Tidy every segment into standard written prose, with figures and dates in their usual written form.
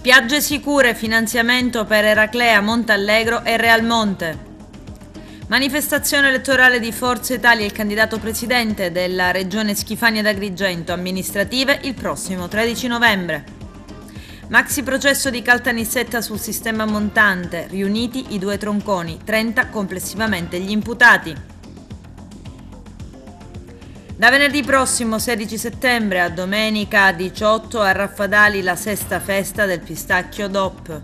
Spiagge sicure, finanziamento per Eraclea, Montallegro e Realmonte. Manifestazione elettorale di Forza Italia, il candidato presidente della regione Schifani ad Agrigento, amministrative il prossimo 13 novembre. Maxi processo di Caltanissetta sul sistema montante, riuniti i due tronconi, 30 complessivamente gli imputati. Da venerdì prossimo 16 settembre a domenica 18 a Raffadali la sesta festa del pistacchio DOP.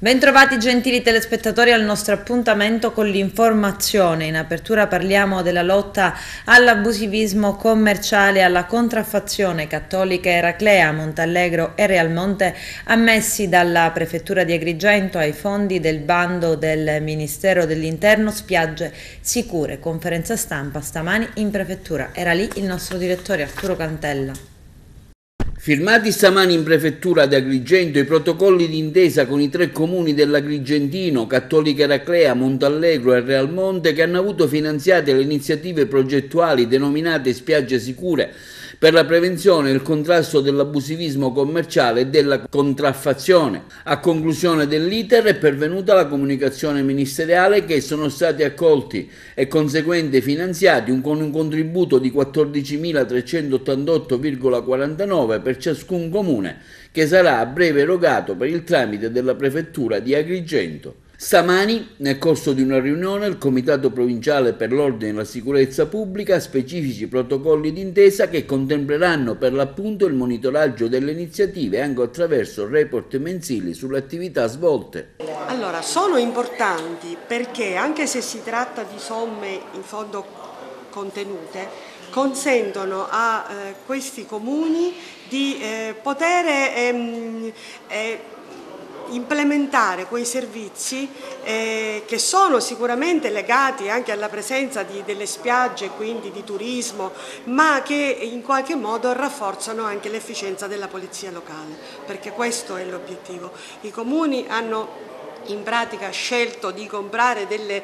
Bentrovati gentili telespettatori al nostro appuntamento con l'informazione. In apertura parliamo della lotta all'abusivismo commerciale e alla contraffazione. Cattolica Eraclea, Montallegro e Realmonte ammessi dalla Prefettura di Agrigento ai fondi del bando del Ministero dell'Interno Spiagge Sicure. Conferenza stampa stamani in Prefettura. Era lì il nostro direttore Arturo Cantella. Firmati stamani in prefettura ad Agrigento i protocolli d'intesa con i tre comuni dell'Agrigentino, Cattolica Eraclea, Montallegro e Realmonte, che hanno avuto finanziate le iniziative progettuali denominate Spiagge Sicure per la prevenzione e il contrasto dell'abusivismo commerciale e della contraffazione. A conclusione dell'iter è pervenuta la comunicazione ministeriale che sono stati accolti e conseguente finanziati con un contributo di 14.388,49 per ciascun comune, che sarà a breve erogato per il tramite della Prefettura di Agrigento. Stamani, nel corso di una riunione, il Comitato Provinciale per l'Ordine e la Sicurezza Pubblica specifici protocolli d'intesa che contempleranno per l'appunto il monitoraggio delle iniziative anche attraverso report mensili sulle attività svolte. Allora, sono importanti perché anche se si tratta di somme in fondo contenute, consentono a questi comuni di poter implementare quei servizi che sono sicuramente legati anche alla presenza delle spiagge, quindi di turismo, ma che in qualche modo rafforzano anche l'efficienza della polizia locale, perché questo è l'obiettivo. I comuni hanno in pratica scelto di comprare delle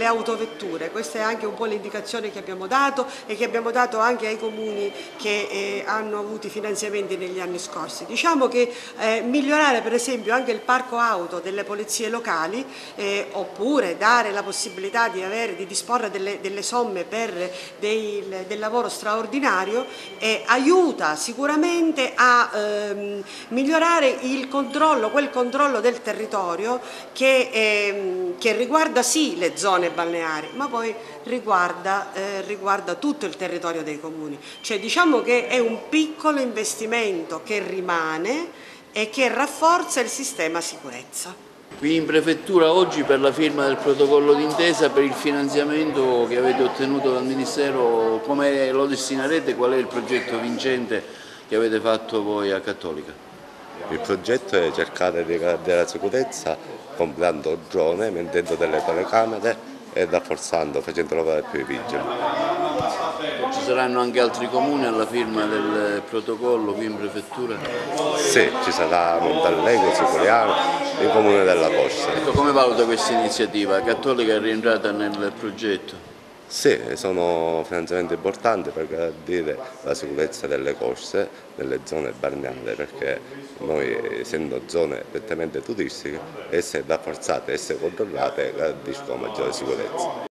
autovetture. Questa è anche un po' l'indicazione che abbiamo dato e che abbiamo dato anche ai comuni che hanno avuto i finanziamenti negli anni scorsi. Diciamo che migliorare per esempio anche il parco auto delle polizie locali oppure dare la possibilità di disporre delle somme per del lavoro straordinario aiuta sicuramente a migliorare quel controllo del territorio che riguarda sì le zone balneari, ma poi riguarda tutto il territorio dei comuni. Cioè diciamo che è un piccolo investimento che rimane e che rafforza il sistema sicurezza. Qui in prefettura oggi per la firma del protocollo d'intesa per il finanziamento che avete ottenuto dal Ministero, come lo destinerete? Qual è il progetto vincente che avete fatto voi a Cattolica? Il progetto è cercare di garantire la sicurezza comprando drone, mettendo delle telecamere e rafforzando, facendo lavorare più i vigili. Ci saranno anche altri comuni alla firma del protocollo qui in prefettura? Sì, ci sarà Montallegro, Sicuriano, il comune della Costa. Ecco, come valuta questa iniziativa? Cattolica è rientrata nel progetto? Sì, sono finanziamenti importanti per garantire la sicurezza delle corse, delle zone balneari, perché noi, essendo zone prettamente turistiche, essere rafforzate, essere controllate garantiscono maggiore sicurezza.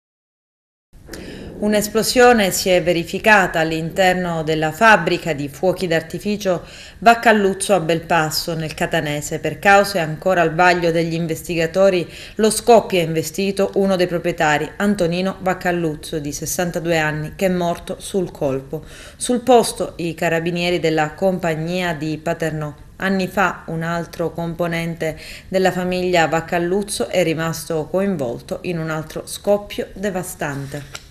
Un'esplosione si è verificata all'interno della fabbrica di fuochi d'artificio Vaccalluzzo a Belpasso, nel Catanese. Per cause ancora al vaglio degli investigatori, lo scoppio ha investito uno dei proprietari, Antonino Vaccalluzzo, di 62 anni, che è morto sul colpo. Sul posto i carabinieri della compagnia di Paternò. Anni fa un altro componente della famiglia Vaccalluzzo è rimasto coinvolto in un altro scoppio devastante.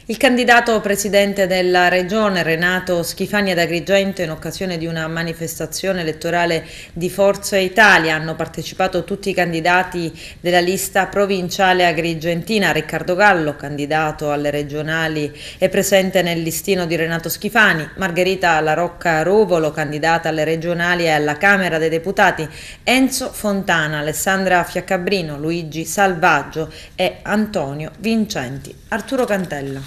Il candidato presidente della regione Renato Schifani ad Agrigento, in occasione di una manifestazione elettorale di Forza Italia, hanno partecipato tutti i candidati della lista provinciale agrigentina. Riccardo Gallo, candidato alle regionali, è presente nel listino di Renato Schifani. Margherita La Rocca Ruvolo, candidata alle regionali e alla Camera dei Deputati. Enzo Fontana, Alessandra Fiaccabrino, Luigi Salvaggio e Antonio Vincenti. Arturo Cantella.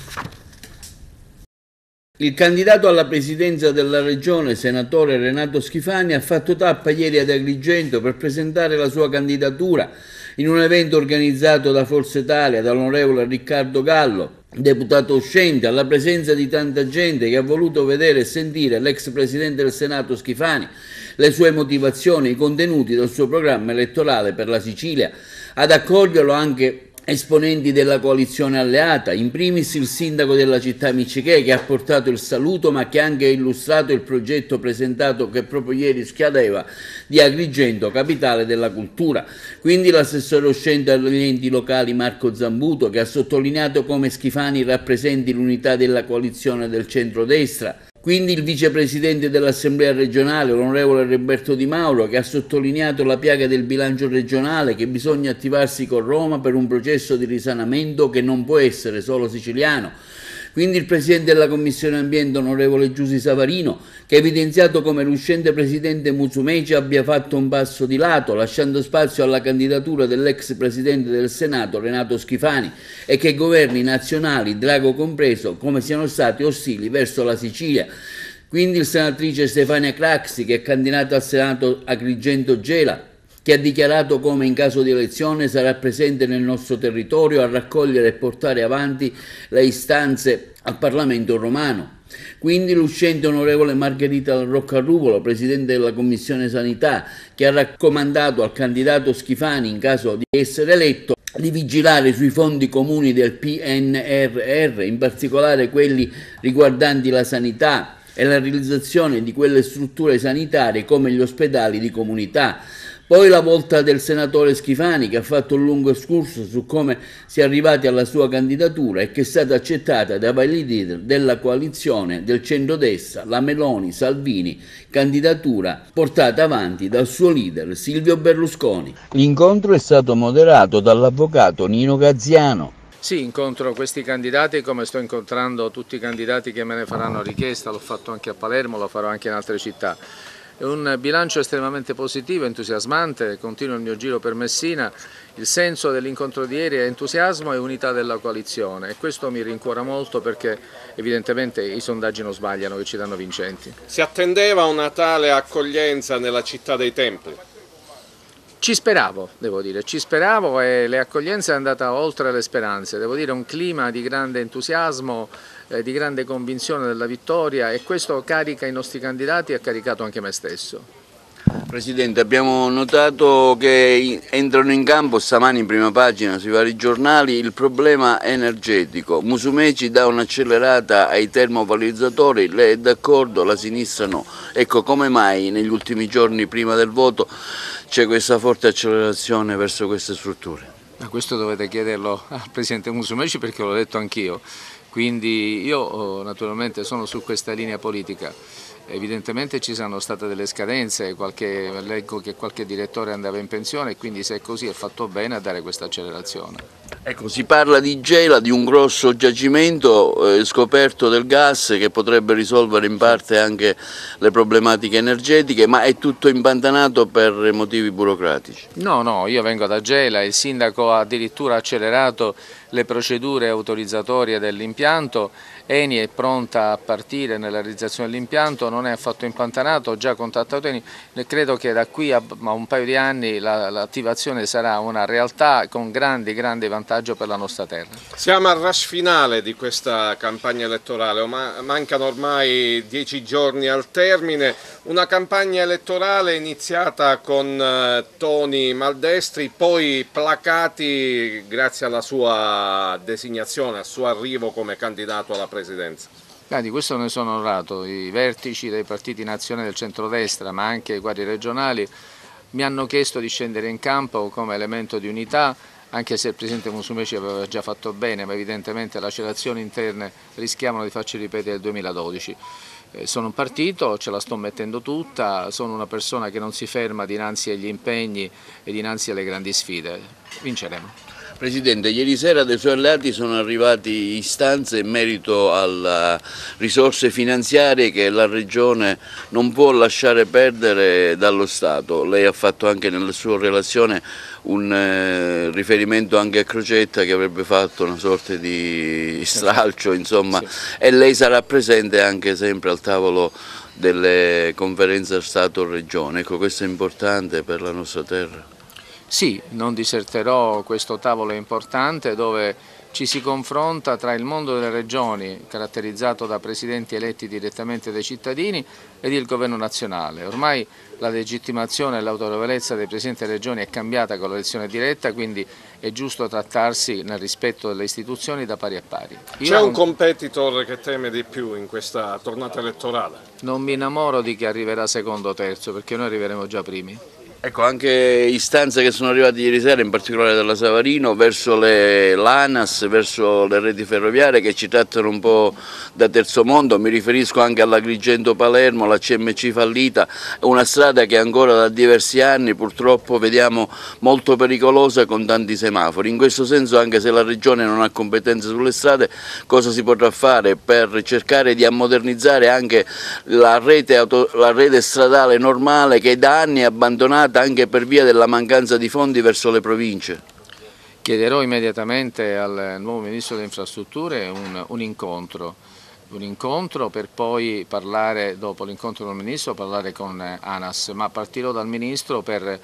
Il candidato alla presidenza della regione, senatore Renato Schifani, ha fatto tappa ieri ad Agrigento per presentare la sua candidatura in un evento organizzato da Forza Italia, dall'onorevole Riccardo Gallo, deputato uscente, alla presenza di tanta gente che ha voluto vedere e sentire l'ex presidente del Senato Schifani, le sue motivazioni, i contenuti del suo programma elettorale per la Sicilia. Ad accoglierlo anche esponenti della coalizione alleata, in primis il sindaco della città Miccichè, che ha portato il saluto ma che ha anche illustrato il progetto presentato, che proprio ieri scadeva, di Agrigento, capitale della cultura. Quindi l'assessore uscente agli enti locali Marco Zambuto, che ha sottolineato come Schifani rappresenti l'unità della coalizione del centrodestra. Quindi il vicepresidente dell'Assemblea regionale, l'onorevole Roberto Di Mauro, che ha sottolineato la piaga del bilancio regionale, che bisogna attivarsi con Roma per un processo di risanamento che non può essere solo siciliano. Quindi il presidente della Commissione Ambiente, onorevole Giusy Savarino, che ha evidenziato come l'uscente presidente Musumeci abbia fatto un passo di lato, lasciando spazio alla candidatura dell'ex presidente del Senato, Renato Schifani, e che i governi nazionali, Drago compreso, come siano stati ostili verso la Sicilia. Quindi il senatrice Stefania Craxi, che è candidata al Senato Agrigento Gela, che ha dichiarato come in caso di elezione sarà presente nel nostro territorio a raccogliere e portare avanti le istanze al Parlamento romano. Quindi l'uscente onorevole Margherita La Rocca Ruvolo, presidente della Commissione Sanità, che ha raccomandato al candidato Schifani, in caso di essere eletto, di vigilare sui fondi comuni del PNRR, in particolare quelli riguardanti la sanità e la realizzazione di quelle strutture sanitarie come gli ospedali di comunità. Poi la volta del senatore Schifani, che ha fatto un lungo escurso su come si è arrivati alla sua candidatura e che è stata accettata dai vari leader della coalizione del centrodestra, la Meloni-Salvini, candidatura portata avanti dal suo leader Silvio Berlusconi. L'incontro è stato moderato dall'avvocato Nino Gaziano. Sì, incontro questi candidati come sto incontrando tutti i candidati che me ne faranno richiesta, l'ho fatto anche a Palermo, lo farò anche in altre città. È un bilancio estremamente positivo, entusiasmante, continuo il mio giro per Messina, il senso dell'incontro di ieri è entusiasmo e unità della coalizione e questo mi rincuora molto perché evidentemente i sondaggi non sbagliano, che ci danno vincenti. Si attendeva una tale accoglienza nella città dei templi? Ci speravo, devo dire, ci speravo e l'accoglienza è andata oltre le speranze, devo dire un clima di grande entusiasmo, di grande convinzione della vittoria e questo carica i nostri candidati e ha caricato anche me stesso. Presidente, abbiamo notato che entrano in campo stamani in prima pagina sui vari giornali il problema energetico. Musumeci dà un'accelerata ai termovalorizzatori, lei è d'accordo, la sinistra no. Ecco, come mai negli ultimi giorni prima del voto c'è questa forte accelerazione verso queste strutture? Ma questo dovete chiederlo al Presidente Musumeci perché l'ho detto anch'io. Quindi io naturalmente sono su questa linea politica, evidentemente ci sono state delle scadenze, leggo che qualche direttore andava in pensione e quindi se è così è fatto bene a dare questa accelerazione. Ecco, si parla di Gela, di un grosso giacimento scoperto del gas che potrebbe risolvere in parte anche le problematiche energetiche, ma è tutto impantanato per motivi burocratici. No, io vengo da Gela, il sindaco ha addirittura accelerato le procedure autorizzatorie dell'impianto, Eni è pronta a partire nella realizzazione dell'impianto, non è affatto impantanato, ho già contattato Eni e credo che da qui a un paio di anni l'attivazione sarà una realtà con grande vantaggio per la nostra terra. Siamo al rush finale di questa campagna elettorale, mancano ormai 10 giorni al termine, una campagna elettorale iniziata con toni maldestri, poi placati grazie alla sua designazione, al suo arrivo come candidato alla presidenza. Di questo ne sono onorato, i vertici dei partiti nazionali del centrodestra ma anche i quadri regionali mi hanno chiesto di scendere in campo come elemento di unità anche se il Presidente Musumeci aveva già fatto bene, ma evidentemente le lacerazioni interne rischiavano di farci ripetere il 2012. Sono un partito, ce la sto mettendo tutta, sono una persona che non si ferma dinanzi agli impegni e dinanzi alle grandi sfide. Vinceremo. Presidente, ieri sera dai suoi alleati sono arrivate istanze in merito alle risorse finanziarie che la Regione non può lasciare perdere dallo Stato. Lei ha fatto anche nella sua relazione un riferimento anche a Crocetta, che avrebbe fatto una sorta di stralcio, insomma, sì. E lei sarà presente anche sempre al tavolo delle conferenze Stato-Regione. Ecco, questo è importante per la nostra terra. Sì, non diserterò questo tavolo importante dove ci si confronta tra il mondo delle regioni, caratterizzato da presidenti eletti direttamente dai cittadini, ed il governo nazionale. Ormai la legittimazione e l'autorevolezza dei presidenti delle regioni è cambiata con l'elezione diretta, quindi è giusto trattarsi nel rispetto delle istituzioni da pari a pari. C'è un competitor che teme di più in questa tornata elettorale? Non mi innamoro di chi arriverà secondo o terzo, perché noi arriveremo già primi. Ecco, anche istanze che sono arrivate ieri sera, in particolare dalla Savarino, verso l'ANAS, verso le reti ferroviarie che ci trattano un po' da terzo mondo. Mi riferisco anche all'Agrigento-Palermo, la CMC fallita, una strada che ancora da diversi anni purtroppo vediamo molto pericolosa con tanti semafori. In questo senso, anche se la Regione non ha competenze sulle strade, cosa si potrà fare per cercare di ammodernizzare anche la rete stradale normale che da anni è abbandonata anche per via della mancanza di fondi verso le province? Chiederò immediatamente al nuovo Ministro delle Infrastrutture un incontro per poi parlare, dopo l'incontro con il Ministro, parlare con ANAS, ma partirò dal Ministro per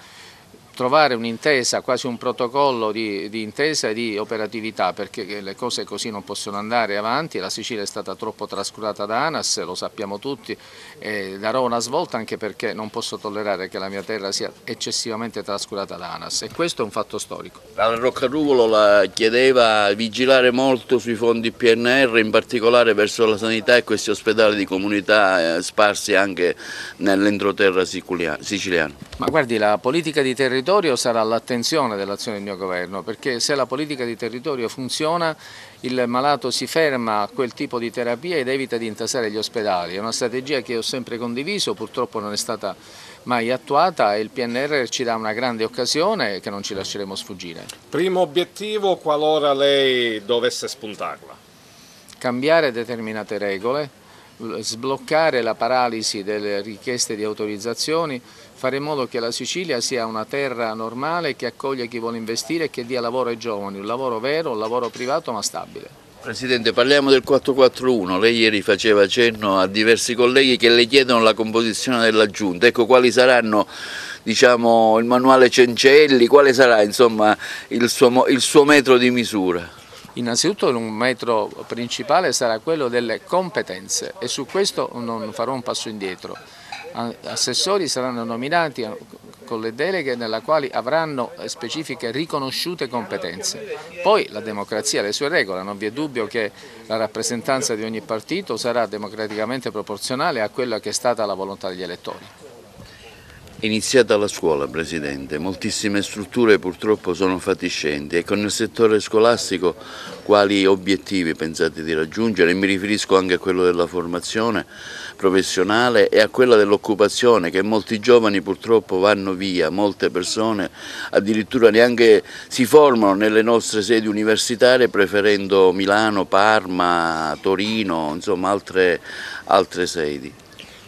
trovare un'intesa, quasi un protocollo di intesa e di operatività, perché le cose così non possono andare avanti. La Sicilia è stata troppo trascurata da ANAS, lo sappiamo tutti, e darò una svolta anche perché non posso tollerare che la mia terra sia eccessivamente trascurata da ANAS, e questo è un fatto storico. La Roccaruvolo la chiedeva vigilare molto sui fondi PNR, in particolare verso la sanità e questi ospedali di comunità sparsi anche nell'entroterra siciliano. Ma guardi, la politica di territorio sarà all'attenzione dell'azione del mio governo, perché se la politica di territorio funziona, il malato si ferma a quel tipo di terapia ed evita di intasare gli ospedali. È una strategia che ho sempre condiviso, purtroppo non è stata mai attuata, e il PNR ci dà una grande occasione che non ci lasceremo sfuggire. Primo obiettivo, qualora lei dovesse spuntarla? Cambiare determinate regole, sbloccare la paralisi delle richieste di autorizzazioni, fare in modo che la Sicilia sia una terra normale che accoglie chi vuole investire e che dia lavoro ai giovani, un lavoro vero, un lavoro privato ma stabile. Presidente, parliamo del 441, lei ieri faceva cenno a diversi colleghi che le chiedono la composizione della Giunta. Ecco, quali saranno, diciamo, il manuale Cencelli, quale sarà insomma il suo metro di misura? Innanzitutto un metro principale sarà quello delle competenze, e su questo non farò un passo indietro. Assessori saranno nominati con le deleghe nella quali avranno specifiche riconosciute competenze. Poi la democrazia ha le sue regole, non vi è dubbio che la rappresentanza di ogni partito sarà democraticamente proporzionale a quella che è stata la volontà degli elettori. È iniziata la scuola, Presidente, moltissime strutture purtroppo sono fatiscenti, e con il settore scolastico quali obiettivi pensate di raggiungere? Mi riferisco anche a quello della formazione professionale e a quella dell'occupazione, che molti giovani purtroppo vanno via, molte persone addirittura neanche si formano nelle nostre sedi universitarie preferendo Milano, Parma, Torino, insomma altre sedi.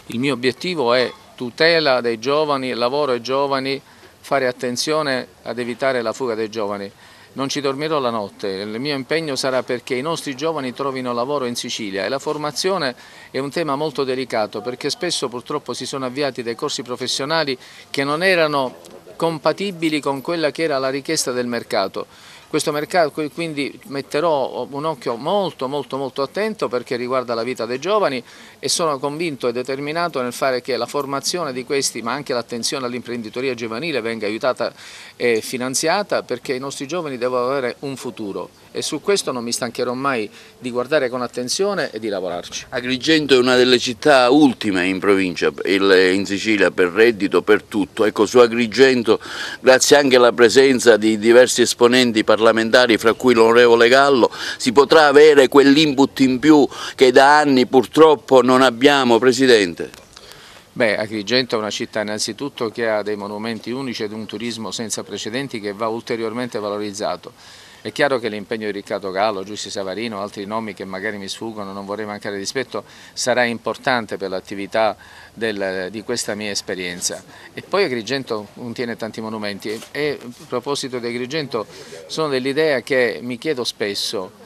Il mio obiettivo è tutela dei giovani, lavoro ai giovani, fare attenzione ad evitare la fuga dei giovani. Non ci dormirò la notte, il mio impegno sarà perché i nostri giovani trovino lavoro in Sicilia, e la formazione è un tema molto delicato, perché spesso purtroppo si sono avviati dei corsi professionali che non erano compatibili con quella che era la richiesta del mercato. Questo mercato, quindi metterò un occhio molto attento, perché riguarda la vita dei giovani, e sono convinto e determinato nel fare che la formazione di questi, ma anche l'attenzione all'imprenditoria giovanile, venga aiutata e finanziata, perché i nostri giovani devono avere un futuro. e su questo non mi stancherò mai di guardare con attenzione e di lavorarci. Agrigento è una delle città ultime in provincia, in Sicilia, per reddito, per tutto. Ecco, su Agrigento, grazie anche alla presenza di diversi esponenti parlamentari, fra cui l'onorevole Gallo, si potrà avere quell'input in più che da anni purtroppo non abbiamo, Presidente? Beh, Agrigento è una città innanzitutto che ha dei monumenti unici ed un turismo senza precedenti che va ulteriormente valorizzato. È chiaro che l'impegno di Riccardo Gallo, Giussi Savarino, altri nomi che magari mi sfuggono, non vorrei mancare di rispetto, sarà importante per l'attività di questa mia esperienza. E poi Agrigento contiene tanti monumenti e a proposito di Agrigento sono dell'idea che mi chiedo spesso.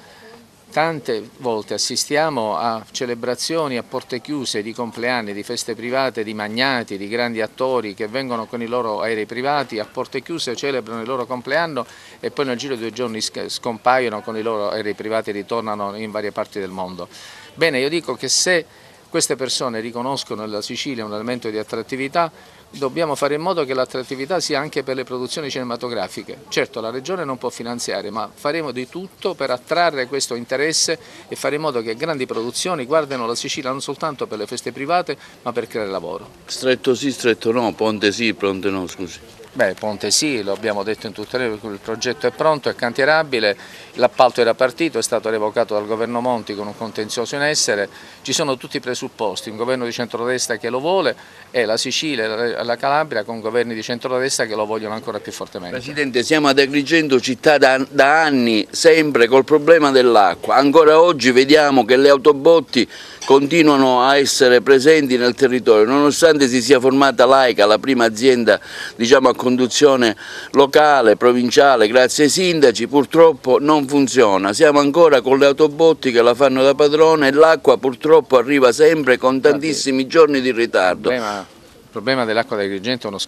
Tante volte assistiamo a celebrazioni a porte chiuse di compleanni, di feste private, di magnati, di grandi attori che vengono con i loro aerei privati, a porte chiuse celebrano il loro compleanno e poi nel giro di 2 giorni scompaiono con i loro aerei privati e ritornano in varie parti del mondo. Bene, io dico che se queste persone riconoscono nella Sicilia un elemento di attrattività, dobbiamo fare in modo che l'attrattività sia anche per le produzioni cinematografiche. Certo, la Regione non può finanziare, ma faremo di tutto per attrarre questo interesse e fare in modo che grandi produzioni guardino la Sicilia non soltanto per le feste private, ma per creare lavoro. Stretto sì, stretto no, ponte sì, ponte no, scusi. Beh, ponte sì, lo abbiamo detto in tutte le il progetto è pronto, è cantierabile, l'appalto era partito, è stato revocato dal governo Monti con un contenzioso in essere, ci sono tutti i presupposti, un governo di centrodestra che lo vuole e la Sicilia e la Calabria con governi di centrodestra che lo vogliono ancora più fortemente. Presidente, siamo ad Agrigento, città da anni sempre col problema dell'acqua, ancora oggi vediamo che le autobotti continuano a essere presenti nel territorio, nonostante si sia formata l'AICA, la prima azienda diciamo, a conduzione locale, provinciale, grazie ai sindaci, purtroppo non funziona. Siamo ancora con le autobotti che la fanno da padrone e l'acqua purtroppo arriva sempre con tantissimi giorni di ritardo. Il problema dell'acqua di Agrigento è uno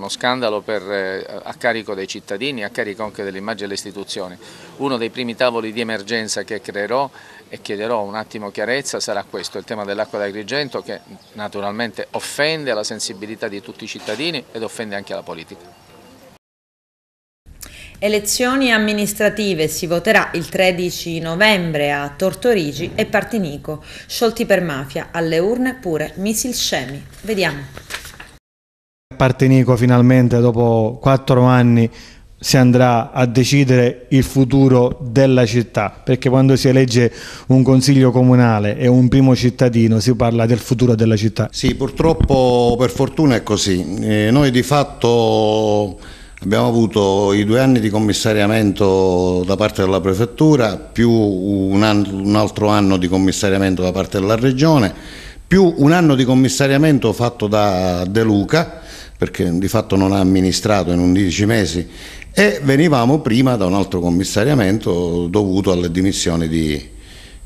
scandalo a carico dei cittadini, a carico anche dell'immagine delle istituzioni. Uno dei primi tavoli di emergenza che creerò e chiederò un attimo chiarezza sarà questo, il tema dell'acqua di Agrigento che naturalmente offende la sensibilità di tutti i cittadini ed offende anche la politica. Elezioni amministrative, si voterà il 13 novembre a Tortorici e Partinico, sciolti per mafia, alle urne pure Misil Scemi. Vediamo. Partinico finalmente dopo 4 anni si andrà a decidere il futuro della città, perché quando si elegge un consiglio comunale e un primo cittadino si parla del futuro della città. Sì, purtroppo per fortuna è così. Noi di fatto abbiamo avuto i 2 anni di commissariamento da parte della prefettura, più un altro anno di commissariamento da parte della regione, più un anno di commissariamento fatto da De Luca, perché di fatto non ha amministrato in 11 mesi, e venivamo prima da un altro commissariamento dovuto alle dimissioni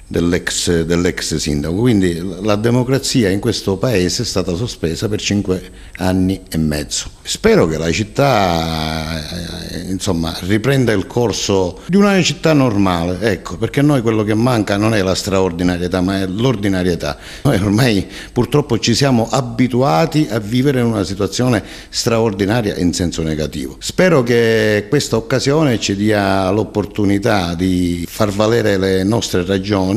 dell'ex sindaco. Quindi la democrazia in questo paese è stata sospesa per 5 anni e mezzo. Spero che la città insomma, riprenda il corso di una città normale, ecco, perché a noi quello che manca non è la straordinarietà ma è l'ordinarietà. Noi ormai purtroppo ci siamo abituati a vivere in una situazione straordinaria in senso negativo. Spero che questa occasione ci dia l'opportunità di far valere le nostre ragioni,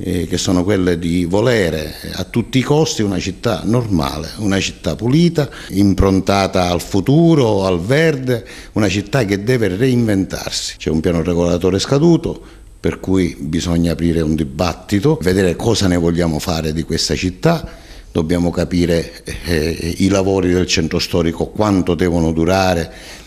che sono quelle di volere a tutti i costi una città normale, una città pulita, improntata al futuro, al verde, una città che deve reinventarsi. C'è un piano regolatore scaduto, per cui bisogna aprire un dibattito, vedere cosa ne vogliamo fare di questa città. Dobbiamo capire i lavori del centro storico quanto devono durare,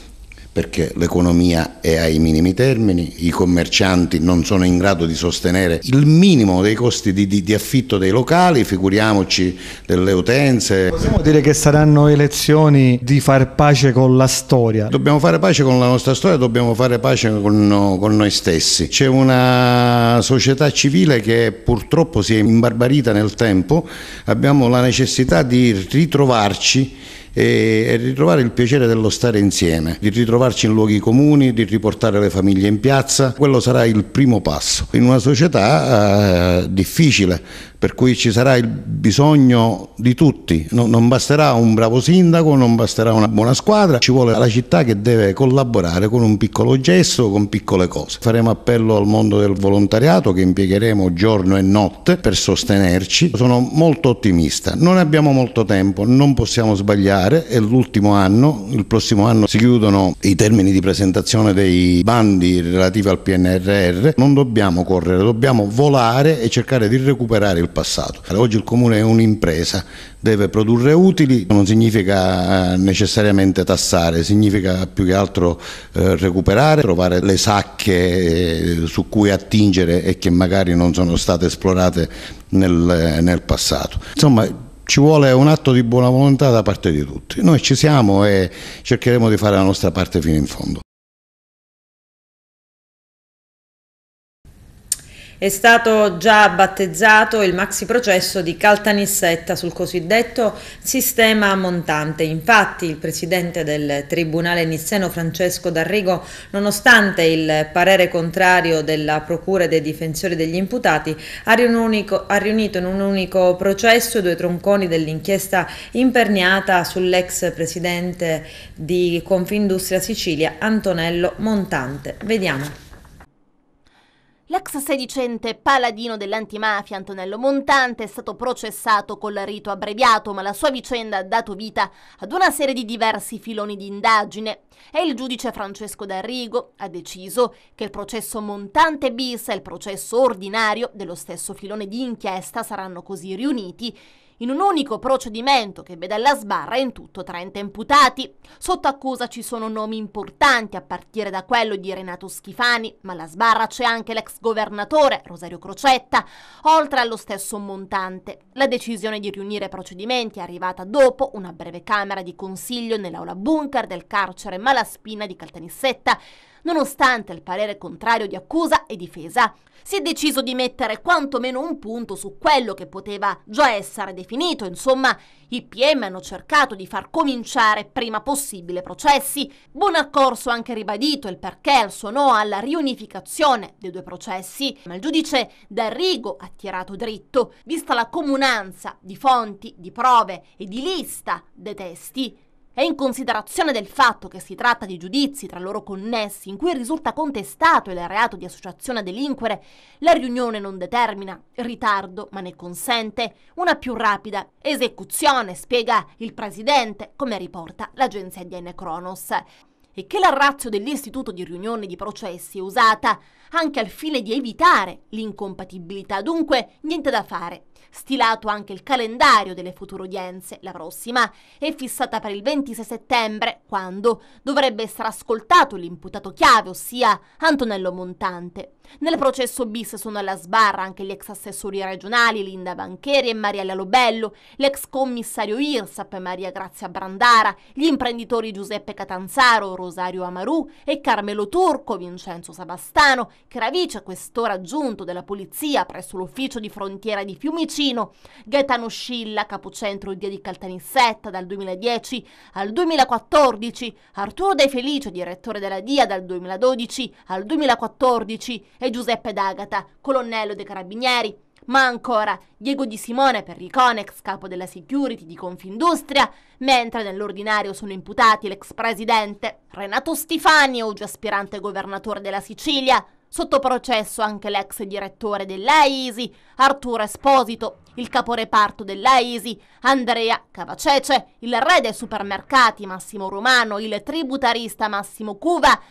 perché l'economia è ai minimi termini, i commercianti non sono in grado di sostenere il minimo dei costi di affitto dei locali, figuriamoci delle utenze. Possiamo dire che saranno elezioni di far pace con la storia? Dobbiamo fare pace con la nostra storia, dobbiamo fare pace con noi stessi. C'è una società civile che purtroppo si è imbarbarita nel tempo, abbiamo la necessità di ritrovarci e ritrovare il piacere dello stare insieme, di ritrovarci in luoghi comuni, di riportare le famiglie in piazza. Quello sarà il primo passo in una società difficile, per cui ci sarà il bisogno di tutti, non basterà un bravo sindaco, non basterà una buona squadra, ci vuole la città che deve collaborare con un piccolo gesto, con piccole cose. Faremo appello al mondo del volontariato che impiegheremo giorno e notte per sostenerci. Sono molto ottimista, non abbiamo molto tempo, non possiamo sbagliare, è l'ultimo anno, il prossimo anno si chiudono i termini di presentazione dei bandi relativi al PNRR, non dobbiamo correre, dobbiamo volare e cercare di recuperare il passato. Oggi il Comune è un'impresa, deve produrre utili, non significa necessariamente tassare, significa più che altro recuperare, trovare le sacche su cui attingere e che magari non sono state esplorate nel passato. Insomma, ci vuole un atto di buona volontà da parte di tutti. Noi ci siamo e cercheremo di fare la nostra parte fino in fondo. È stato già battezzato il maxi processo di Caltanissetta sul cosiddetto sistema montante. Infatti il presidente del Tribunale Nisseno Francesco D'Arrigo, nonostante il parere contrario della Procura e dei difensori degli imputati, ha riunito in un unico processo i due tronconi dell'inchiesta imperniata sull'ex presidente di Confindustria Sicilia Antonello Montante. Vediamo. L'ex sedicente paladino dell'antimafia Antonello Montante è stato processato col rito abbreviato, ma la sua vicenda ha dato vita ad una serie di diversi filoni di indagine e il giudice Francesco D'Arrigo ha deciso che il processo Montante bis e il processo ordinario dello stesso filone di inchiesta saranno così riuniti in un unico procedimento che vede alla sbarra in tutto 30 imputati. Sotto accusa ci sono nomi importanti, a partire da quello di Renato Schifani, ma alla sbarra c'è anche l'ex governatore Rosario Crocetta, oltre allo stesso Montante. La decisione di riunire procedimenti è arrivata dopo una breve camera di consiglio nell'aula bunker del carcere Malaspina di Caltanissetta. Nonostante il parere contrario di accusa e difesa, si è deciso di mettere quantomeno un punto su quello che poteva già essere definito. Insomma, i PM hanno cercato di far cominciare prima possibile processi. Bonaccorso ha anche ribadito il perché al suo no alla riunificazione dei due processi, ma il giudice D'Arrigo ha tirato dritto, vista la comunanza di fonti, di prove e di lista dei testi. E in considerazione del fatto che si tratta di giudizi tra loro connessi in cui risulta contestato il reato di associazione a delinquere, la riunione non determina ritardo ma ne consente una più rapida esecuzione, spiega il presidente, come riporta l'agenzia ADN Cronos. E che la ratio dell'istituto di riunione di processi è usata anche al fine di evitare l'incompatibilità, dunque niente da fare. Stilato anche il calendario delle future udienze, la prossima è fissata per il 26 settembre, quando dovrebbe essere ascoltato l'imputato chiave, ossia Antonello Montante. Nel processo bis sono alla sbarra anche gli ex assessori regionali Linda Bancheri e Mariella Lobello, l'ex commissario IRSAP Maria Grazia Brandara, gli imprenditori Giuseppe Catanzaro, Rosario Amarù e Carmelo Turco, Vincenzo Savastano, che era vice questore aggiunto della polizia presso l'ufficio di frontiera di Fiumicino, Gaetano Scilla, capocentro il dia di Caltanissetta dal 2010 al 2014, Arturo De Felice, direttore della DIA dal 2012 al 2014 e Giuseppe D'Agata, colonnello dei Carabinieri, ma ancora Diego Di Simone Perricone, ex capo della security di Confindustria, mentre nell'ordinario sono imputati l'ex presidente Renato Schifani, oggi aspirante governatore della Sicilia. Sotto processo anche l'ex direttore dell'AISI, Arturo Esposito, il caporeparto dell'AISI, Andrea Cavacece, il re dei supermercati Massimo Romano, il tributarista Massimo Cuva,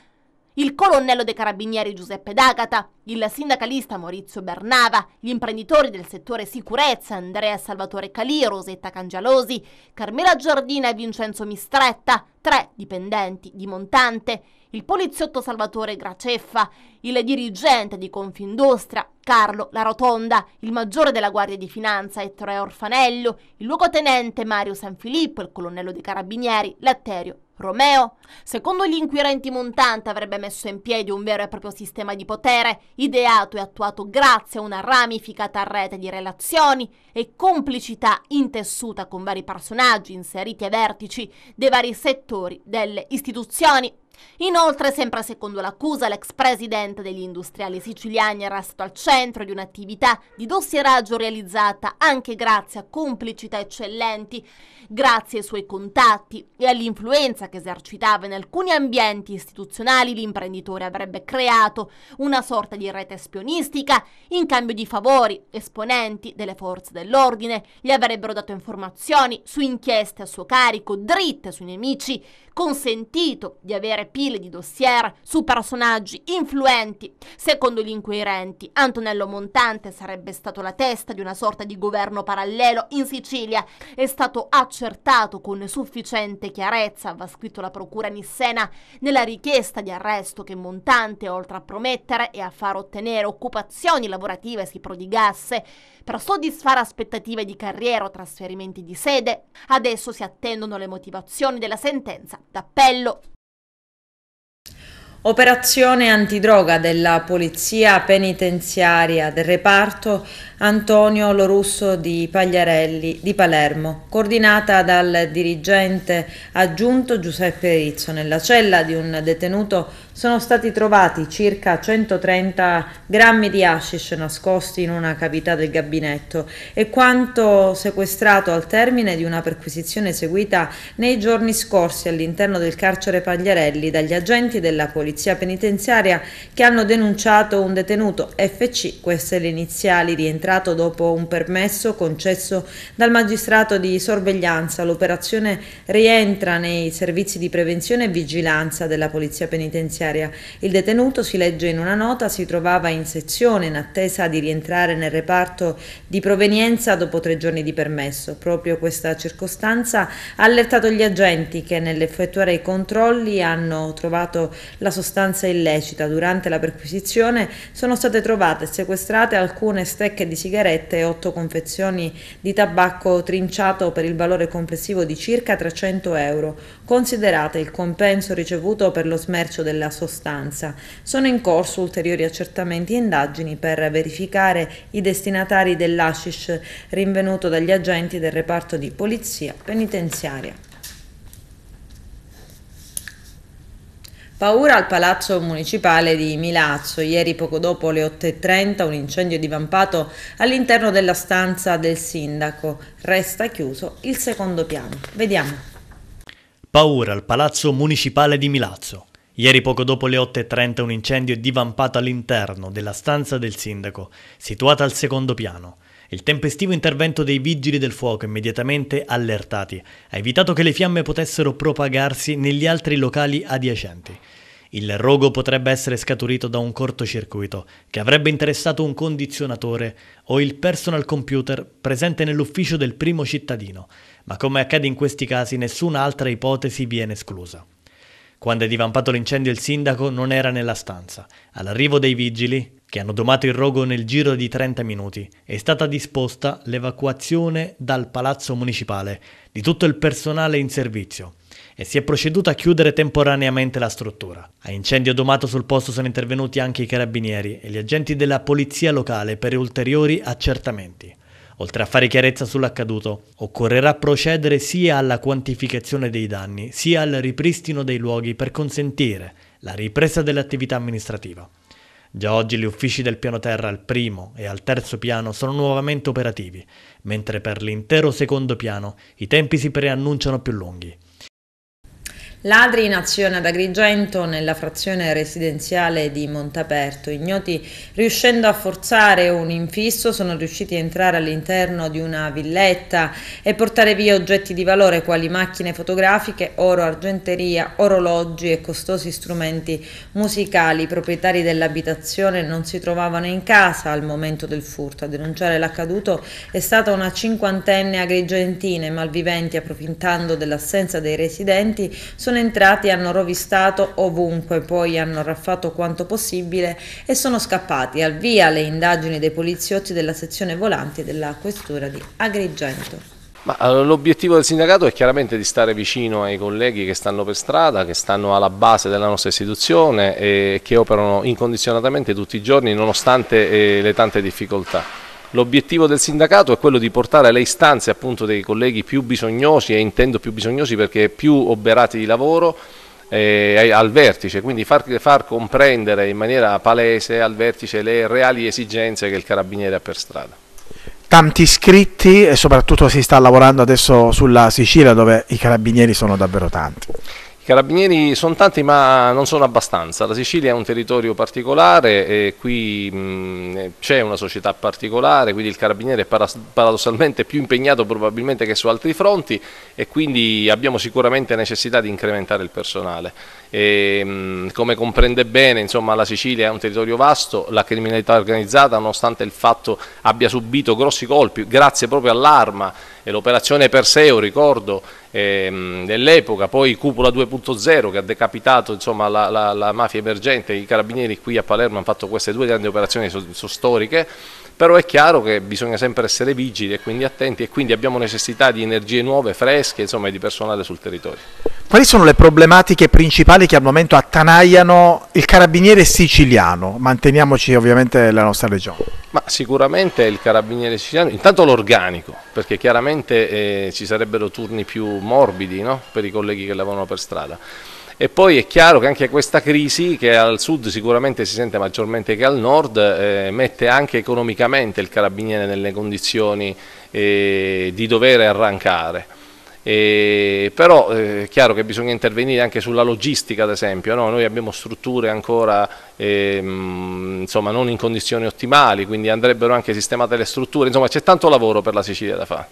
il colonnello dei Carabinieri Giuseppe D'Agata, il sindacalista Maurizio Bernava, gli imprenditori del settore sicurezza Andrea Salvatore Calì, Rosetta Cangialosi, Carmela Giardina e Vincenzo Mistretta, 3 dipendenti di Montante, il poliziotto Salvatore Graceffa, il dirigente di Confindustria Carlo La Rotonda, il maggiore della Guardia di Finanza Ettore Orfanello, il luogotenente Mario Sanfilippo, il colonnello dei Carabinieri Latterio Romeo. Secondo gli inquirenti, Montante avrebbe messo in piedi un vero e proprio sistema di potere, ideato e attuato grazie a una ramificata rete di relazioni e complicità intessuta con vari personaggi inseriti ai vertici dei vari settori delle istituzioni. Inoltre, sempre secondo l'accusa, l'ex presidente degli industriali siciliani era stato al centro di un'attività di dossieraggio realizzata anche grazie a complicità eccellenti, grazie ai suoi contatti e all'influenza che esercitava in alcuni ambienti istituzionali. L'imprenditore avrebbe creato una sorta di rete spionistica. In cambio di favori, esponenti delle forze dell'ordine gli avrebbero dato informazioni su inchieste a suo carico, dritte sui nemici, consentito di avere pile di dossier su personaggi influenti. Secondo gli inquirenti, Antonello Montante sarebbe stato la testa di una sorta di governo parallelo in Sicilia. È stato accertato con sufficiente chiarezza, aveva scritto la procura nissena nella richiesta di arresto, che Montante, oltre a promettere e a far ottenere occupazioni lavorative, si prodigasse per soddisfare aspettative di carriera o trasferimenti di sede. Adesso si attendono le motivazioni della sentenza d'appello. Operazione antidroga della Polizia Penitenziaria del reparto Antonio Lorusso di Pagliarelli di Palermo, coordinata dal dirigente aggiunto Giuseppe Rizzo. Nella cella di un detenuto sono stati trovati circa 130 grammi di hashish nascosti in una cavità del gabinetto e quanto sequestrato al termine di una perquisizione eseguita nei giorni scorsi all'interno del carcere Pagliarelli dagli agenti della Polizia Penitenziaria che hanno denunciato un detenuto FC, queste le iniziali, rientrato dopo un permesso concesso dal magistrato di sorveglianza. L'operazione rientra nei servizi di prevenzione e vigilanza della Polizia Penitenziaria. Il detenuto, si legge in una nota, si trovava in sezione in attesa di rientrare nel reparto di provenienza dopo 3 giorni di permesso. Proprio questa circostanza ha allertato gli agenti che nell'effettuare i controlli hanno trovato la sostanza illecita. Durante la perquisizione sono state trovate e sequestrate alcune stecche di sigarette e 8 confezioni di tabacco trinciato per il valore complessivo di circa 300 euro, considerate il compenso ricevuto per lo smercio della sostanza. Sono in corso ulteriori accertamenti e indagini per verificare i destinatari dell'hashish rinvenuto dagli agenti del reparto di Polizia Penitenziaria. Paura al Palazzo Municipale di Milazzo. Ieri, poco dopo le 8:30, un incendio è divampato all'interno della stanza del sindaco. Resta chiuso il secondo piano. Vediamo. Paura al Palazzo Municipale di Milazzo. Ieri, poco dopo le 8:30, un incendio è divampato all'interno della stanza del sindaco, situata al secondo piano. Il tempestivo intervento dei vigili del fuoco, immediatamente allertati, ha evitato che le fiamme potessero propagarsi negli altri locali adiacenti. Il rogo potrebbe essere scaturito da un cortocircuito che avrebbe interessato un condizionatore o il personal computer presente nell'ufficio del primo cittadino, ma come accade in questi casi nessuna altra ipotesi viene esclusa. Quando è divampato l'incendio il sindaco non era nella stanza. All'arrivo dei vigili, che hanno domato il rogo nel giro di 30 minuti, è stata disposta l'evacuazione dal palazzo municipale di tutto il personale in servizio e si è proceduto a chiudere temporaneamente la struttura. A incendio domato sul posto sono intervenuti anche i carabinieri e gli agenti della polizia locale per ulteriori accertamenti. Oltre a fare chiarezza sull'accaduto, occorrerà procedere sia alla quantificazione dei danni, sia al ripristino dei luoghi per consentire la ripresa dell'attività amministrativa. Già oggi gli uffici del piano terra al primo e al terzo piano sono nuovamente operativi, mentre per l'intero secondo piano i tempi si preannunciano più lunghi. Ladri in azione ad Agrigento nella frazione residenziale di Montaperto. Ignoti, riuscendo a forzare un infisso, sono riusciti a entrare all'interno di una villetta e portare via oggetti di valore quali macchine fotografiche, oro, argenteria, orologi e costosi strumenti musicali. I proprietari dell'abitazione non si trovavano in casa al momento del furto. A denunciare l'accaduto è stata una 50enne agrigentina. I malviventi, approfittando dell'assenza dei residenti, sono entrati e hanno rovistato ovunque, poi hanno raffato quanto possibile e sono scappati. Al via le indagini dei poliziotti della sezione volanti della questura di Agrigento. L'obiettivo del sindacato è chiaramente di stare vicino ai colleghi che stanno per strada, che stanno alla base della nostra istituzione e che operano incondizionatamente tutti i giorni nonostante le tante difficoltà. L'obiettivo del sindacato è quello di portare le istanze appunto dei colleghi più bisognosi, e intendo più bisognosi perché più oberati di lavoro, al vertice, quindi far comprendere in maniera palese al vertice le reali esigenze che il carabiniere ha per strada. Tanti iscritti e soprattutto si sta lavorando adesso sulla Sicilia, dove i carabinieri sono davvero tanti. I carabinieri sono tanti ma non sono abbastanza, la Sicilia è un territorio particolare e qui c'è una società particolare, quindi il carabiniere è paradossalmente più impegnato probabilmente che su altri fronti e quindi abbiamo sicuramente necessità di incrementare il personale. Come comprende bene, insomma, la Sicilia è un territorio vasto, la criminalità organizzata, nonostante il fatto abbia subito grossi colpi grazie proprio all'arma e l'operazione Perseo, ricordo, dell'epoca, poi Cupola 2.0 che ha decapitato, insomma, la mafia emergente. I carabinieri qui a Palermo hanno fatto queste due grandi operazioni, sono storiche, però è chiaro che bisogna sempre essere vigili e quindi attenti, e quindi abbiamo necessità di energie nuove, fresche, insomma, e di personale sul territorio. Quali sono le problematiche principali che al momento attanagliano il carabiniere siciliano? Manteniamoci ovviamente nella nostra regione. Ma sicuramente il carabiniere siciliano, intanto l'organico, perché chiaramente ci sarebbero turni più morbidi, no? Per i colleghi che lavorano per strada. E poi è chiaro che anche questa crisi, che al sud sicuramente si sente maggiormente che al nord, mette anche economicamente il carabiniere nelle condizioni di dover arrancare. Però è chiaro che bisogna intervenire anche sulla logistica, ad esempio, no? Noi abbiamo strutture ancora insomma, non in condizioni ottimali, quindi andrebbero anche sistemate le strutture, insomma c'è tanto lavoro per la Sicilia da fare.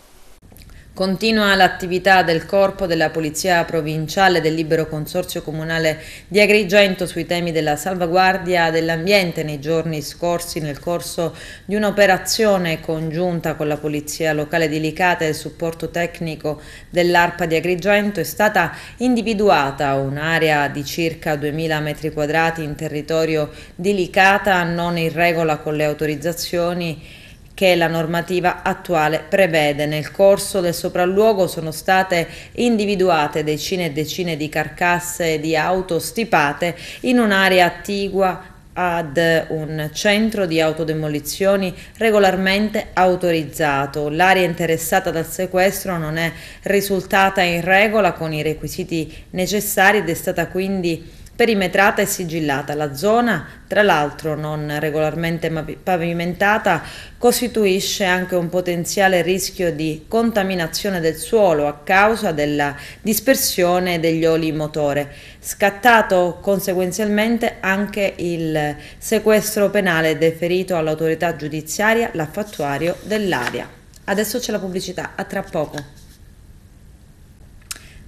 Continua l'attività del Corpo della Polizia Provinciale del Libero Consorzio Comunale di Agrigento sui temi della salvaguardia dell'ambiente. Nei giorni scorsi, nel corso di un'operazione congiunta con la Polizia Locale di Licata e il supporto tecnico dell'ARPA di Agrigento, è stata individuata un'area di circa 2000 metri quadrati in territorio di Licata non in regola con le autorizzazioni che la normativa attuale prevede. Nel corso del sopralluogo sono state individuate decine e decine di carcasse di auto stipate in un'area attigua ad un centro di autodemolizioni regolarmente autorizzato. L'area interessata dal sequestro non è risultata in regola con i requisiti necessari ed è stata quindi perimetrata e sigillata. La zona, tra l'altro non regolarmente pavimentata, costituisce anche un potenziale rischio di contaminazione del suolo a causa della dispersione degli oli motore. Scattato conseguenzialmente anche il sequestro penale deferito all'autorità giudiziaria l'affattuario dell'area. Adesso c'è la pubblicità, a tra poco.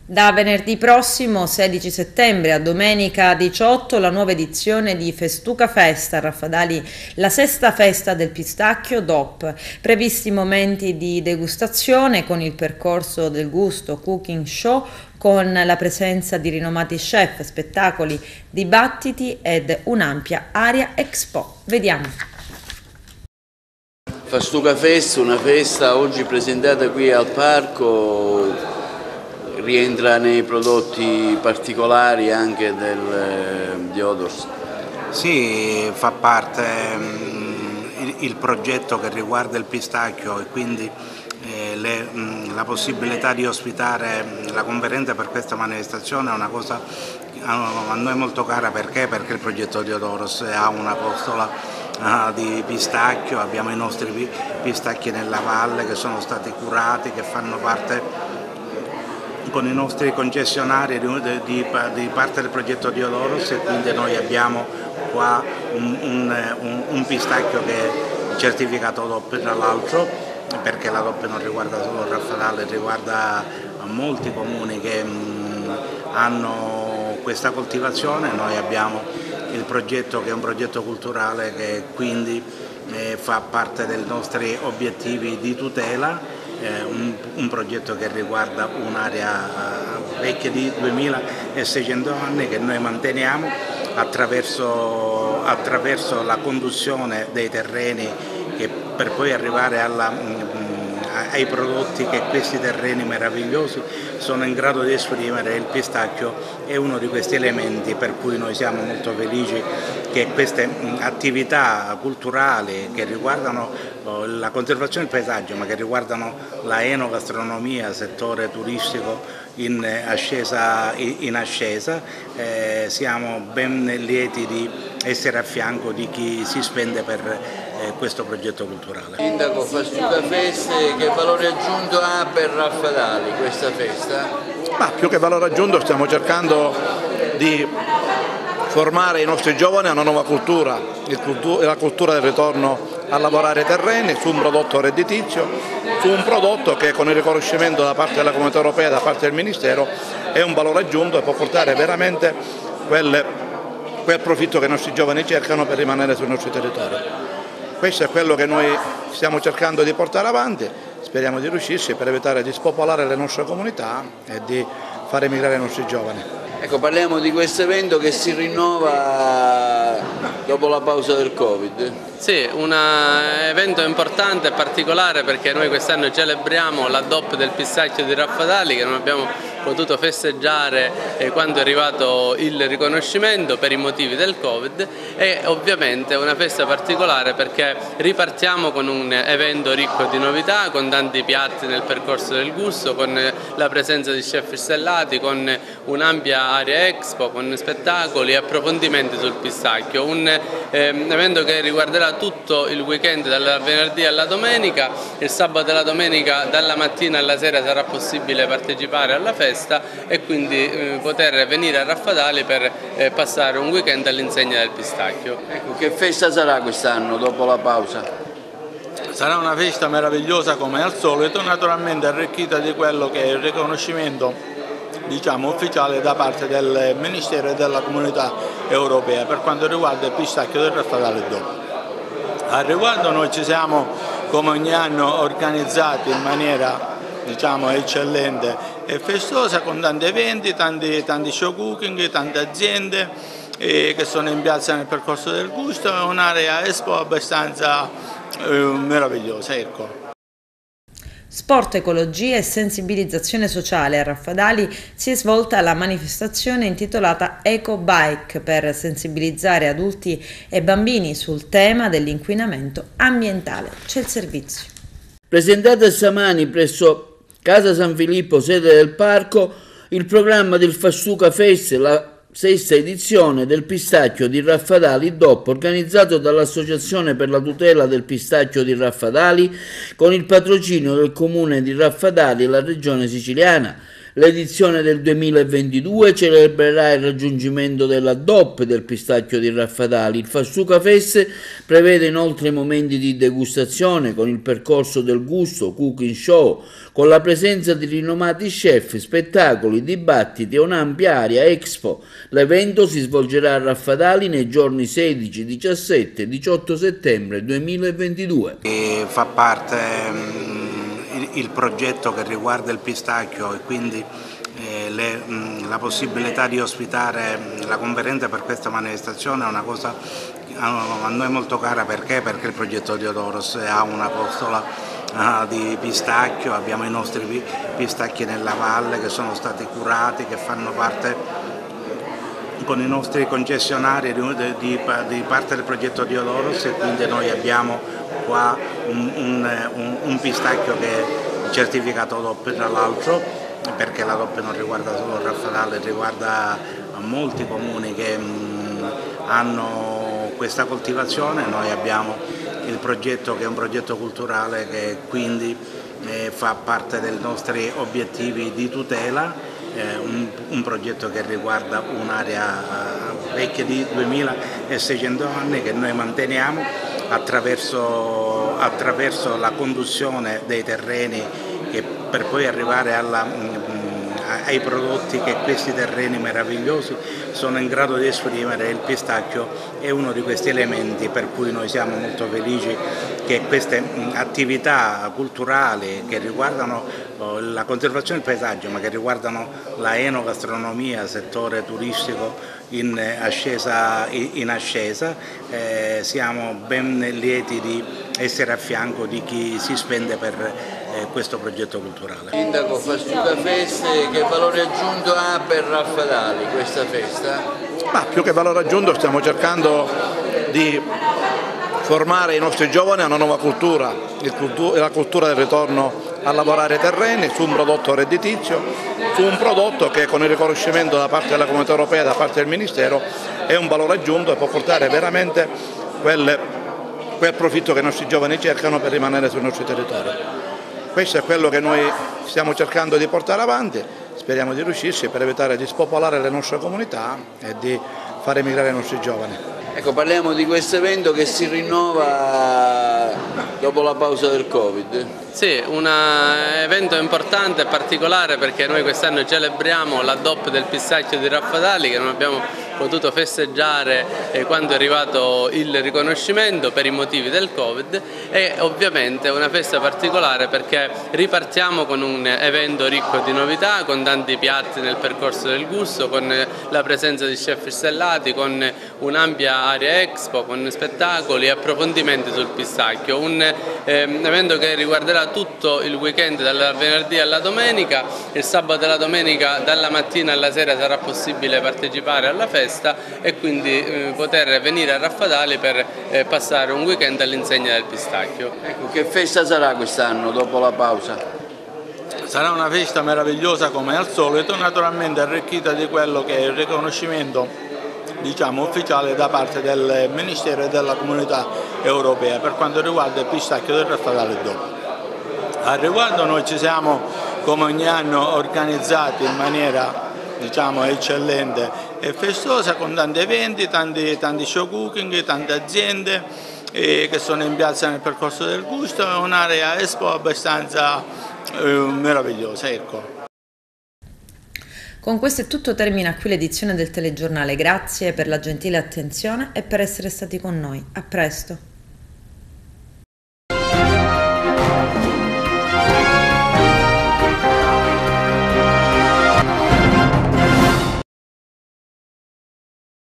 Da venerdì prossimo 16 settembre a domenica 18 la nuova edizione di Festuca Festa a Raffadali, la sesta festa del pistacchio DOP. Previsti momenti di degustazione con il percorso del gusto cooking show, con la presenza di rinomati chef, spettacoli, dibattiti ed un'ampia area expo. Vediamo. Festuca Festa, una festa oggi presentata qui al parco, rientra nei prodotti particolari anche di Odors. Sì, fa parte il progetto che riguarda il pistacchio e quindi la possibilità di ospitare la conferenza per questa manifestazione è una cosa a noi molto cara. Perché? Perché il progetto di Odors ha una costola di pistacchio, abbiamo i nostri pistacchi nella valle che sono stati curati, che fanno parte con i nostri concessionari di parte del progetto di Odors, e quindi noi abbiamo qua un pistacchio che è certificato DOP, tra l'altro, perché la DOP non riguarda solo Raffadali, riguarda molti comuni che hanno questa coltivazione. Noi abbiamo il progetto che è un progetto culturale che quindi fa parte dei nostri obiettivi di tutela. Un progetto che riguarda un'area vecchia di 2600 anni che noi manteniamo attraverso la conduzione dei terreni, che per poi arrivare ai prodotti che questi terreni meravigliosi sono in grado di esprimere. Il pistacchio è uno di questi elementi per cui noi siamo molto felici che queste attività culturali che riguardano la conservazione del paesaggio, ma che riguardano la enogastronomia, settore turistico in ascesa, siamo ben lieti di essere a fianco di chi si spende per questo progetto culturale. Sindaco, Fastuca Feste, che valore aggiunto ha per Raffadali questa festa? Ma più che valore aggiunto stiamo cercando di formare i nostri giovani a una nuova cultura, la cultura del ritorno a lavorare i terreni su un prodotto redditizio, su un prodotto che con il riconoscimento da parte della Comunità Europea, da parte del Ministero, è un valore aggiunto e può portare veramente quel profitto che i nostri giovani cercano per rimanere sul nostro territorio. Questo è quello che noi stiamo cercando di portare avanti, speriamo di riuscirci per evitare di spopolare le nostre comunità e di far emigrare i nostri giovani. Ecco, parliamo di questo evento che si rinnova dopo la pausa del Covid. Sì, un evento importante e particolare perché noi quest'anno celebriamo la DOP del pistacchio di Raffadali che non abbiamo potuto festeggiare quando è arrivato il riconoscimento per i motivi del Covid, e ovviamente una festa particolare perché ripartiamo con un evento ricco di novità, con tanti piatti nel percorso del gusto, con la presenza di chef stellati, con un'ampia area expo, con spettacoli e approfondimenti sul pistacchio, un evento che riguarderà tutto il weekend dal venerdì alla domenica. Il sabato e la domenica dalla mattina alla sera sarà possibile partecipare alla festa e quindi poter venire a Raffadali per passare un weekend all'insegna del pistacchio. Ecco, che festa sarà quest'anno dopo la pausa? Sarà una festa meravigliosa come al solito, naturalmente arricchita di quello che è il riconoscimento, diciamo, ufficiale da parte del Ministero e della Comunità Europea per quanto riguarda il pistacchio del Raffadali DOP. Al riguardo noi ci siamo come ogni anno organizzati in maniera, diciamo, eccellente e festosa, con tanti eventi, tanti show cooking, tante aziende che sono in piazza nel percorso del gusto, è un'area expo abbastanza meravigliosa, ecco. Sport, ecologia e sensibilizzazione sociale. A Raffadali si è svolta la manifestazione intitolata Eco Bike per sensibilizzare adulti e bambini sul tema dell'inquinamento ambientale. C'è il servizio. Presentato a Samani presso Casa San Filippo, sede del parco, il programma del Fastuca Feste, la sesta edizione del pistacchio di Raffadali DOP, organizzato dall'Associazione per la tutela del pistacchio di Raffadali con il patrocinio del comune di Raffadali e la regione siciliana. L'edizione del 2022 celebrerà il raggiungimento della DOP del pistacchio di Raffadali. Il Fastuca Feste prevede inoltre momenti di degustazione con il percorso del gusto, cooking show, con la presenza di rinomati chef, spettacoli, dibattiti e un'ampia area expo. L'evento si svolgerà a Raffadali nei giorni 16, 17 e 18 settembre 2022. Fa parte il progetto che riguarda il pistacchio e quindi la possibilità di ospitare la conferenza per questa manifestazione è una cosa a noi molto cara. Perché il progetto Diodoros ha una costola di pistacchio, abbiamo i nostri pistacchi nella valle che sono stati curati, che fanno parte con i nostri concessionari di parte del progetto Diodoros, e quindi noi abbiamo qua un pistacchio che è certificato DOP, tra l'altro, perché la DOP non riguarda solo Raffadali, riguarda molti comuni che hanno questa coltivazione. Noi abbiamo il progetto che è un progetto culturale che quindi fa parte dei nostri obiettivi di tutela, un progetto che riguarda un'area vecchia di 2600 anni che noi manteniamo attraverso la conduzione dei terreni, che per poi arrivare ai prodotti che questi terreni meravigliosi sono in grado di esprimere. Il pistacchio è uno di questi elementi per cui noi siamo molto felici che queste attività culturali che riguardano la conservazione del paesaggio, ma che riguardano la enogastronomia, settore turistico in ascesa, siamo ben lieti di essere a fianco di chi si spende per questo progetto culturale. Sindaco, Fastuca Feste, che valore aggiunto ha per Raffadali questa festa? Ma più che valore aggiunto stiamo cercando di formare i nostri giovani a una nuova cultura, la cultura del ritorno a lavorare i terreni su un prodotto redditizio, su un prodotto che con il riconoscimento da parte della Comunità Europea, da parte del Ministero, è un valore aggiunto e può portare veramente quel profitto che i nostri giovani cercano per rimanere sui nostri territori. Questo è quello che noi stiamo cercando di portare avanti, speriamo di riuscirci per evitare di spopolare le nostre comunità e di far emigrare i nostri giovani. Ecco, parliamo di questo evento che si rinnova dopo la pausa del Covid. Sì, un evento importante e particolare perché noi quest'anno celebriamo la DOP del pistacchio di Raffadali che non abbiamo potuto festeggiare quando è arrivato il riconoscimento per i motivi del Covid, e ovviamente è una festa particolare perché ripartiamo con un evento ricco di novità, con tanti piatti nel percorso del gusto, con la presenza di chef stellati, con un'ampia area expo, con spettacoli e approfondimenti sul pistacchio, un evento che riguarderà tutto il weekend dal venerdì alla domenica. Il sabato e la domenica dalla mattina alla sera sarà possibile partecipare alla festa e quindi poter venire a Raffadali per passare un weekend all'insegna del pistacchio. Ecco, che festa sarà quest'anno dopo la pausa? Sarà una festa meravigliosa come al solito, naturalmente arricchita di quello che è il riconoscimento, diciamo, ufficiale da parte del Ministero e della Comunità Europea per quanto riguarda il pistacchio del Raffadali DOP. Al riguardo noi ci siamo come ogni anno organizzati in maniera, diciamo, eccellente e festosa, con tanti eventi, tanti show cooking, tante aziende che sono in piazza nel percorso del gusto, è un'area expo abbastanza meravigliosa, ecco. Con questo è tutto, termina qui l'edizione del telegiornale. Grazie per la gentile attenzione e per essere stati con noi. A presto.